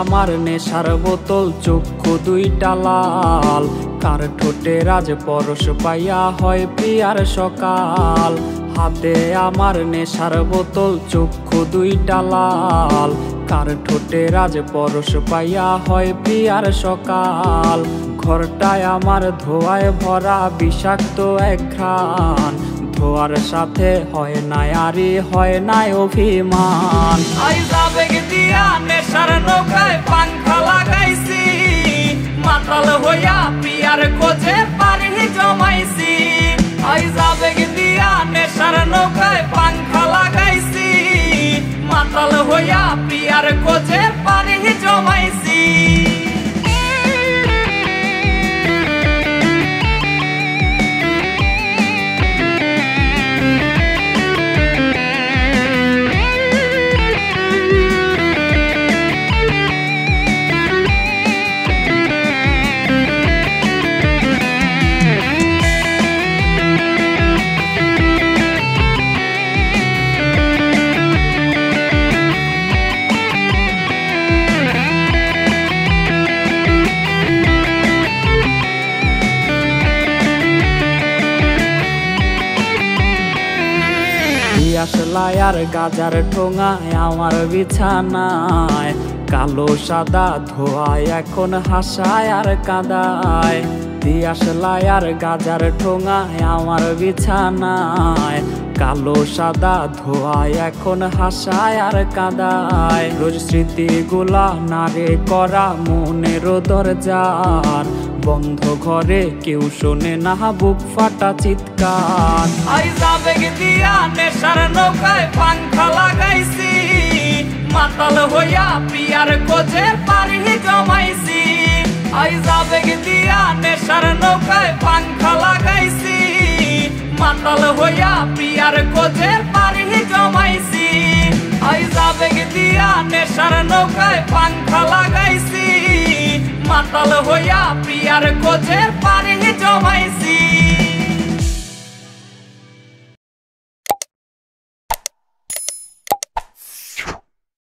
আমার নেশার বোতল, চক্ষু দুইটা লাল। কার ঠোঁটে রাজ পরশ পাইয়া হয় প্রিয়ার সকাল। হাতে আমার নেশার বোতল, চক্ষু দুইটা লাল। কার ঠোঁটে রাজ পরশ পাইয়া হয় প্রিয়ার সকাল। ঘরটায় আমার ধোঁয়ায় ভরা বিষাক্ত এক ঘ্রাণ। ধোয়ার সাথে হয় না আরি, হয় না অভিমান। আবেগ দিয়া নেশার নৌকায় পাংখা লাগাইছি, মাতাল হইয়া প্রিয়ার খোঁজে পারি জমাইছি। আবেগ দিয়া নেশার নৌকায় পাংখা লাগাইছি, মাতাল হইয়া প্রিয়ার খোঁজে পারি জমাইছি। আসলায় আর গাজার ঠোঙায় আমার বিছানায়, কালো সাদা ধোয়ায় এখন হাসায় আর কাঁদায়। দিয়াশলাই আর গাজার ঠোঙায় আমার বিছানায়, কালো সাদা ধোয়ায় এখন হাসায় আর কাঁদায়। রোজ স্মৃতিগুলা নারে করা মনের দরজার, বন্ধ ঘরে কেউ শোনে না বুক ফাটা চিৎকার। আবেগ দিয়া নেশার নৌকায় পাংখা লাগাইছি, মাতাল হইয়া প্রিয়ার খোঁজে পারি জমাইছি। আবেগ দিয়া নেশার নৌকায় পাংখা লাগাইছি, মাতাল হইয়া প্রিয়ার খোঁজে পারি জমাইছি। আবেগ দিয়া নেশার নৌকায় পাংখা লাগাইছি, মাতাল হইয়া প্রিয়ার খোঁজে পারি জমাইছি।